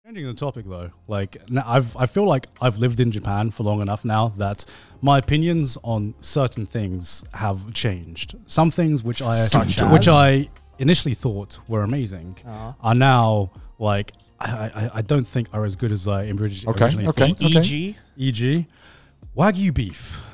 Changing the topic though, like I feel like I've lived in Japan for long enough now that my opinions on certain things have changed. Some things which I initially thought were amazing are now like I don't think are as good as I originally thought. E.g. Wagyu beef.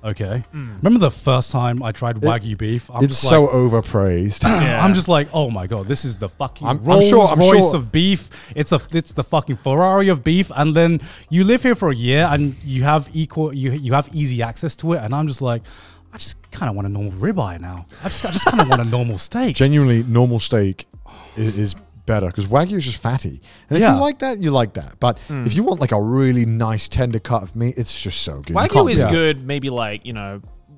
Okay. Remember the first time I tried Wagyu beef? It's so overpraised. I'm just like, oh my god, this is the fucking Rolls Royce of beef. It's the fucking Ferrari of beef. And then you live here for a year and you have you have easy access to it. And I'm just like, I just kind of want a normal ribeye now. I just kind of want a normal steak. Genuinely, normal steak is better because Wagyu is just fatty. And if you like that, you like that. But if you want like a really nice tender cut of meat, it's just so good. Wagyu is good maybe like,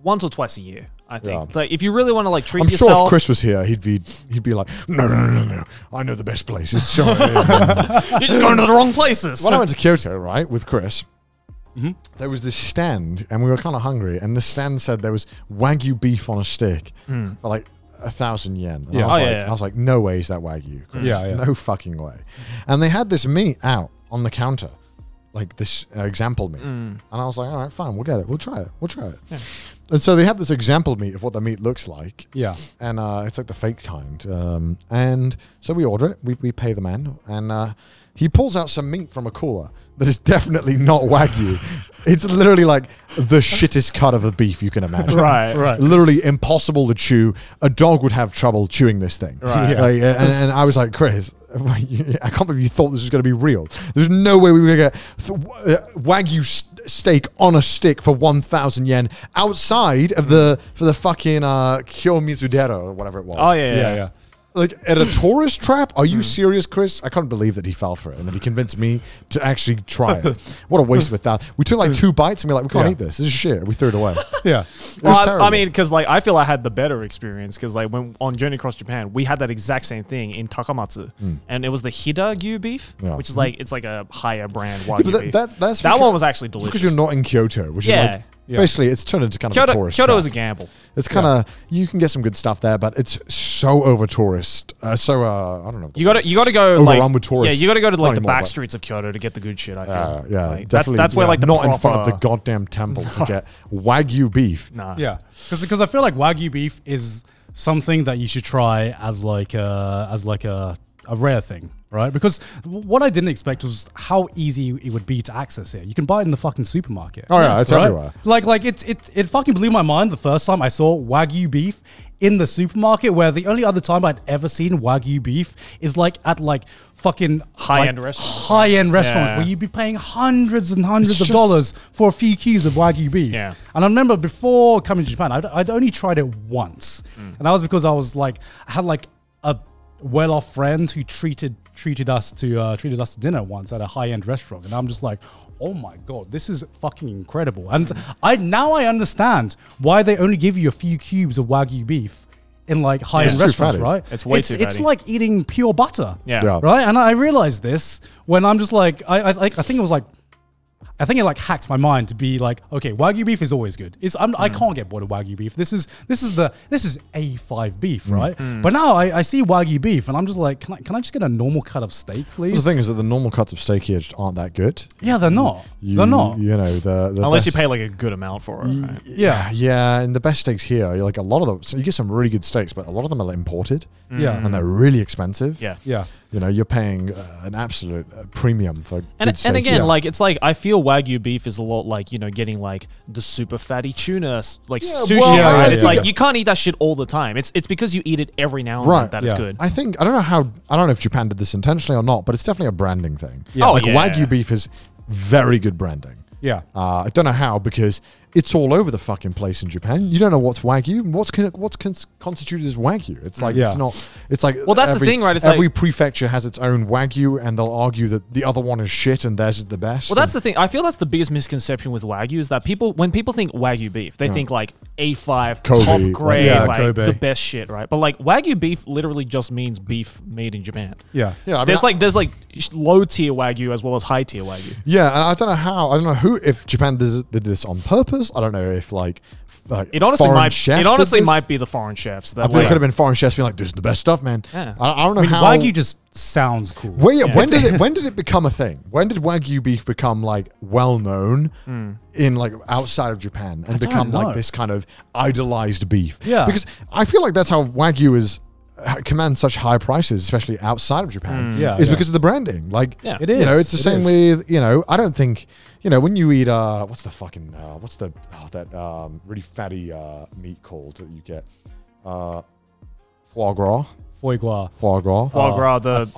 once or twice a year, I think. Like if you really want to like treat yourself. I'm sure if Chris was here, he'd be like, no. I know the best place. It's so You're just going to the wrong places. When I went to Kyoto, right, with Chris, there was this stand and we were kind of hungry and the stand said there was Wagyu beef on a stick for like 1,000 yen. And I was like, no way is that Wagyu, Chris. No fucking way. And they had this meat out on the counter, like this example meat. And I was like, all right, fine, we'll get it. We'll try it. Yeah. And so they have this example meat of what the meat looks like. Yeah. And it's like the fake kind. And so we order it. We pay the man. And he pulls out some meat from a cooler that is definitely not Wagyu. It's literally like the shittest cut of a beef you can imagine. Right. Literally impossible to chew. A dog would have trouble chewing this thing. Right. Like, and I was like, Chris, I can't believe you thought this was going to be real. There's no way we were going to get Wagyu steak on a stick for 1,000 yen outside of for the fucking Kyomizudera or whatever it was. Oh, yeah. Like at a tourist trap? Are you serious, Chris? I can't believe that he fell for it and that he convinced me to actually try it. What a waste of $1,000. We took like 2 bites and we're like, we can't eat this. This is shit. We threw it away. Well, I mean, because like I feel I had the better experience because like when on Journey Across Japan, we had that exact same thing in Takamatsu, and it was the Hida-gyu beef, which is like it's like a higher brand Wagyu beef. That one was actually delicious. Because you're not in Kyoto, which is like basically it's turned into kind of a tourist Kyoto trap. is a gamble. It's kind of you can get some good stuff there, but it's so over tourist. I don't know. You got to go overrun with tourists. Yeah, you got to go to like the back streets of Kyoto to get the good shit. I feel. Like, that's where like the not in front of the goddamn temple to get Wagyu beef. Nah. Yeah, because I feel like Wagyu beef is something that you should try as like a rare thing. Right, because what I didn't expect was how easy it would be to access it. You can buy it in the fucking supermarket. Oh yeah, it's everywhere. Like it fucking blew my mind the first time I saw Wagyu beef in the supermarket, where the only other time I'd ever seen Wagyu beef is like at like fucking high-end restaurants where you'd be paying hundreds and hundreds of dollars for a few cubes of Wagyu beef. Yeah. And I remember before coming to Japan, I'd only tried it once, and that was because I had like a well-off friend who treated us to dinner once at a high-end restaurant, and I'm just like, oh my god, this is fucking incredible. And I understand why they only give you a few cubes of Wagyu beef in like high-end restaurants, right? It's way too fatty. It's like eating pure butter, yeah. Right. And I realized this when I'm just like, I think it was like, I think it like hacked my mind to be like, okay, Wagyu beef is always good. I can't get bored of Wagyu beef. This is A5 beef, right? But now I see Wagyu beef and I'm just like, can I just get a normal cut of steak, please? The thing is that the normal cuts of steak here just aren't that good. Yeah, they're not. They're not. You know, the unless you pay like a good amount for it. Right? Yeah. And the best steaks here, you're like a lot of them. So you get some really good steaks, but a lot of them are imported. Yeah, and they're really expensive. Yeah. You know, you're paying an absolute premium for good steak. And again, like it's like I feel Wagyu beef is a lot like getting like the super fatty tuna like sushi. Right? It's like you can't eat that shit all the time. It's because you eat it every now and then that it's good. I don't know if Japan did this intentionally or not, but it's definitely a branding thing. Yeah. Wagyu beef is very good branding. Yeah. I don't know how, because it's all over the fucking place in Japan. You don't know what's Wagyu. What's constituted as Wagyu. It's like it's not. It's like that's the thing, right? It's every like, prefecture has its own Wagyu, and they'll argue that the other one is shit and theirs is the best. Well, that's the thing. I feel that's the biggest misconception with Wagyu is that when people think Wagyu beef, they think like A5 Kobe, top grade, like Kobe. the best shit, right? But like Wagyu beef literally just means beef made in Japan. Yeah. I mean, there's like low tier Wagyu as well as high tier Wagyu. Yeah, and I don't know if Japan did this on purpose roasters. I don't know if like it honestly might be the foreign chefs. I think it could have been foreign chefs being like, "This is the best stuff, man." Yeah. I don't know how Wagyu just sounds cool. When did it become a thing? When did Wagyu beef become like well known in like outside of Japan and become like this kind of idolized beef? Yeah, because I feel like that's how Wagyu commands such high prices, especially outside of Japan. Because of the branding. Like, it is. You know, it's the same with I don't think. You know, when you eat, what's that really fatty meat called that you get? Foie gras. Foie gras.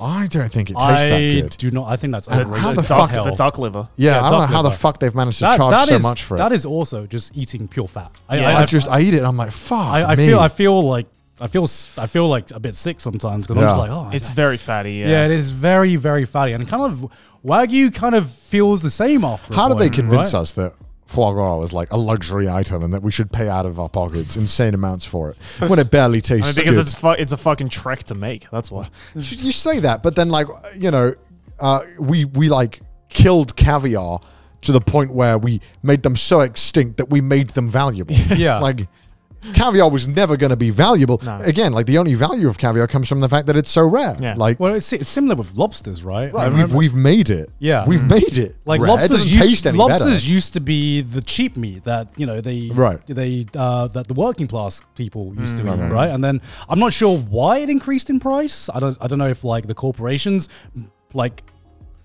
I don't think it tastes that good. Do not. I think that's overrated. How the the duck liver. Yeah, I don't know how the fuck they've managed to charge so much for it. That is also just eating pure fat. I eat it and I'm like, fuck. I feel like a bit sick sometimes because I'm just like, oh, it's very fatty. Yeah, it is very, very fatty, and kind of Wagyu kind of feels the same after. How did they convince us that foie gras was like a luxury item and that we should pay out of our pockets insane amounts for it when it barely tastes because good? it's a fucking trek to make. That's why you say that, but then like we like killed caviar to the point where we made them so extinct that we made them valuable. Yeah, like. Caviar was never going to be valuable. No. Again, like the only value of caviar comes from the fact that it's so rare. Yeah. Like, well, it's similar with lobsters, right? We've made it. Yeah, we've made it. Like rare. lobsters, lobsters used to be the cheap meat that that the working class people used to eat, right? And then I'm not sure why it increased in price. I don't know if like the corporations like.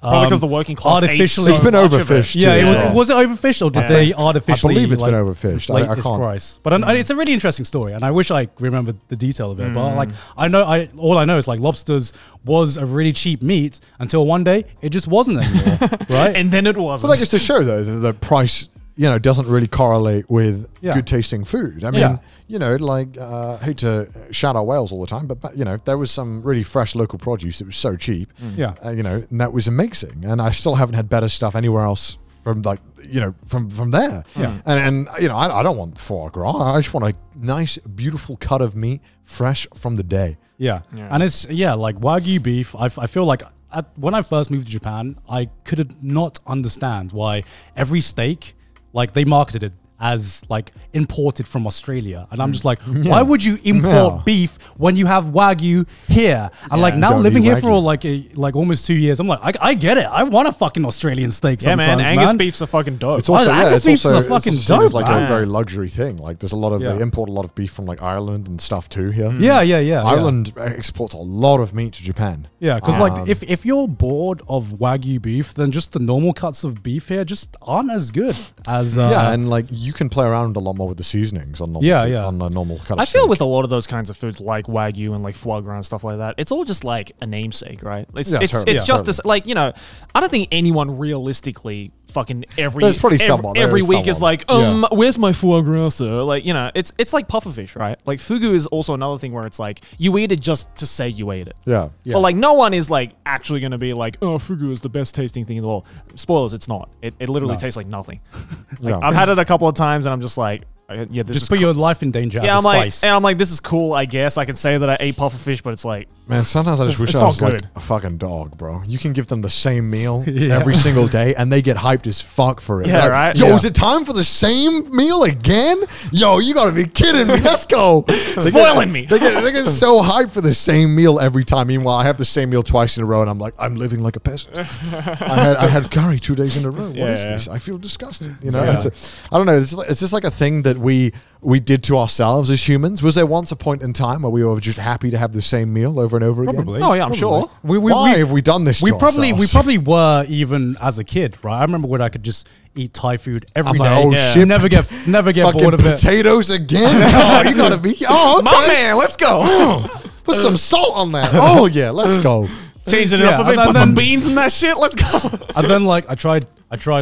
Probably because the working class artificially, it's been overfished. Was it overfished or did they artificially? I believe it's been overfished. I can't. Price. But it's a really interesting story, and I wish I remembered the detail of it. But like all I know is like lobsters was a really cheap meat until one day it just wasn't anymore, right? And then it wasn't. But that goes to show though the price. Doesn't really correlate with good tasting food. I mean, I hate to shout out Wales all the time, but there was some really fresh local produce that was so cheap. And that was amazing. And I still haven't had better stuff anywhere else from from there. Yeah. And I don't want foie gras. I just want a nice, beautiful cut of meat, fresh from the day. Yeah. And it's like Wagyu beef. I feel like when I first moved to Japan, I could not understand why every steak. Like they marketed it as like imported from Australia, and I'm just like, why would you import beef when you have Wagyu here? And like now living here for like almost 2 years, I'm like, I get it. I want a fucking Australian steak. Yeah, sometimes, man. Angus beef's a fucking dope. It's also Angus beef's a fucking dope. It's like a very luxury thing. Like there's a lot of they import a lot of beef from like Ireland and stuff too here. Yeah. Ireland exports a lot of meat to Japan. Yeah, because like if you're bored of Wagyu beef, then just the normal cuts of beef here just aren't as good as and like you can play around a lot more with the seasonings on on a normal cut of I feel steak. with a lot of those kinds of foods like Wagyu and like foie gras and stuff like that, it's all just like a namesake, right? It's just this, like, I don't think anyone realistically fucking every week is like, where's my foie gras, sir? Like, it's like pufferfish, right? Like fugu is also another thing where it's like you eat it just to say you ate it. Yeah. But like no one is like actually going to be like, oh, fugu is the best tasting thing in the world. Spoilers, it's not. It literally tastes like nothing. I've had it a couple of times and I'm just like, this just put your life in danger. Yeah, I'm like, this is cool. I guess I can say that I ate pufferfish, but it's like, man, sometimes I just wish I was like a fucking dog, bro. You can give them the same meal every single day, and they get hyped as fuck for it. Yeah, like, right. Yo, is it time for the same meal again? Yo, you gotta be kidding me. Let's go. Spoiling me. They get so hyped for the same meal every time. Meanwhile, I have the same meal twice in a row, and I'm like, I'm living like a peasant. I had curry 2 days in a row. What is this? I feel disgusted. I don't know. It's just like a thing that we did to ourselves as humans. Was there once a point in time where we were just happy to have the same meal over and over again? Oh yeah, I'm sure. Why have we done this? We probably were even as a kid, right? I remember when I could just eat Thai food every day. Oh shit! Never get bored of it. Potatoes again? Oh, you gotta be. Oh, okay. My man, let's go. Put some salt on that. Oh yeah, let's go. Changing it up a bit. Put some beans in that shit. Let's go. And then like I tried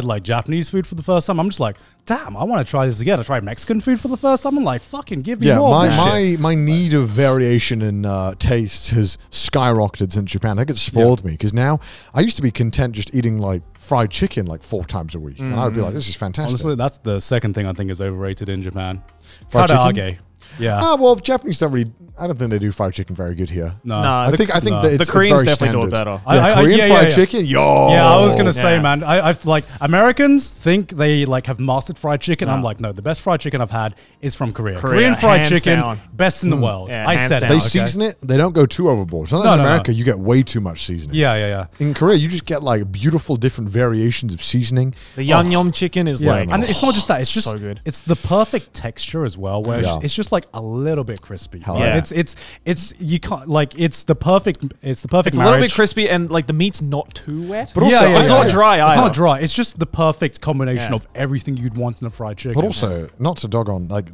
like Japanese food for the first time. I'm just like, damn, I want to try this again. I tried Mexican food for the first time. I'm like, fucking give me more. My need of variation in taste has skyrocketed since Japan. I think it spoiled me because now I used to be content just eating like fried chicken like 4 times a week, and I would be like, this is fantastic. Honestly, that's the second thing I think is overrated in Japan. Fried chicken. Yeah. Well, Japanese don't really. I don't think they do fried chicken very good here. No, I think that the Koreans definitely do it better. Korean fried chicken, yo. Yeah, I was gonna say, man. I've like Americans think they like have mastered fried chicken. I'm like, no, the best fried chicken I've had is from Korea. Korean fried chicken, best in the world. Yeah, I said it. They season it. They don't go too overboard. Sometimes in America, you get way too much seasoning. Yeah. In Korea, you just get like beautiful different variations of seasoning. The Yeongnyeom chicken is like, and it's not just that. It's just so good. It's the perfect texture as well, where it's just like a little bit crispy. It's you can't like it's the perfect It's marriage. a little bit crispy and like the meat's not too wet. But also, it's not dry either. It's not dry. It's just the perfect combination of everything you'd want in a fried chicken. But also, not to dog on, like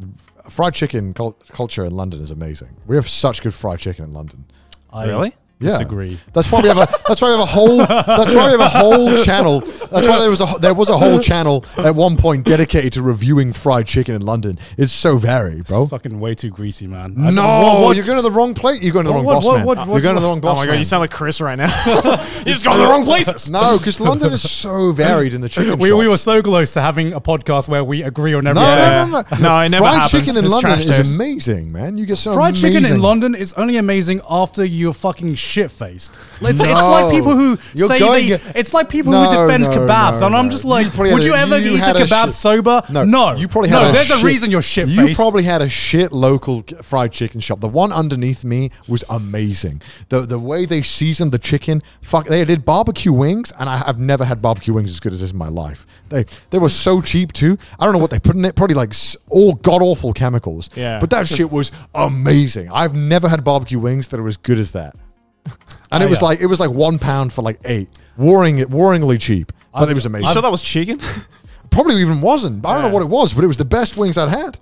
fried chicken culture in London is amazing. We have such good fried chicken in London. Really? Disagree. That's why we have a. That's why we have a whole. That's why we have a whole channel. That's why there was a whole channel at one point dedicated to reviewing fried chicken in London. It's so varied, bro. It's fucking way too greasy, man. You're going to the wrong place. You're going to the wrong boss man. You're going to the wrong boss. Oh my god, man. you sound like Chris right now. You just go to the wrong places. No, because London is so varied in the chicken. We were so close to having a podcast where we agree on everything. No, it never happens. Fried chicken in London is amazing, man. You get so fried chicken in London is only amazing after you're fucking shit faced. It's like people who it's like people who defend kebabs, and I'm just like, would you ever eat a kebab sober? No. You probably had there's a reason you're shit faced. You probably had a shit local fried chicken shop. The one underneath me was amazing. The way they seasoned the chicken, they did barbecue wings, and I've never had barbecue wings as good as this in my life. They were so cheap too. I don't know what they put in it. Probably like all god awful chemicals. Yeah. But that shit was amazing. I've never had barbecue wings that are as good as that. And it was like £1 for like 8, warringly cheap, but it was amazing. You sure that was chicken? Probably even wasn't. But I don't know what it was, but it was the best wings I'd had.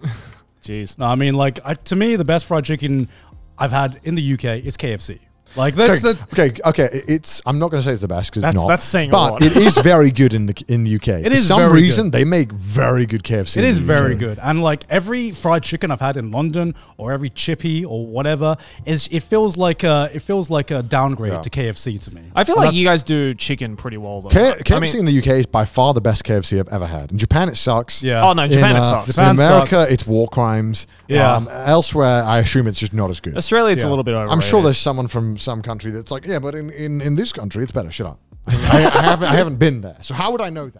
Jeez. No, I mean, like to me, the best fried chicken I've had in the UK is KFC. Like that's okay. It's I'm not going to say it's the best because it's not. That's saying but a lot. It is very good in the UK. It is for some very reason good. They make very good KFC. It is very good, and like every fried chicken I've had in London or every chippy or whatever it feels like a downgrade to KFC to me. I feel like you guys do chicken pretty well though. KFC in the UK is by far the best KFC I've ever had. In Japan it sucks. Yeah. Oh no, Japan it sucks. In America it's war crimes. Yeah. Elsewhere I assume it's just not as good. Australia it's a little bit overrated. I'm sure there's someone from some country that's like, yeah, but in this country it's better. Shut up. I haven't been there. So how would I know that?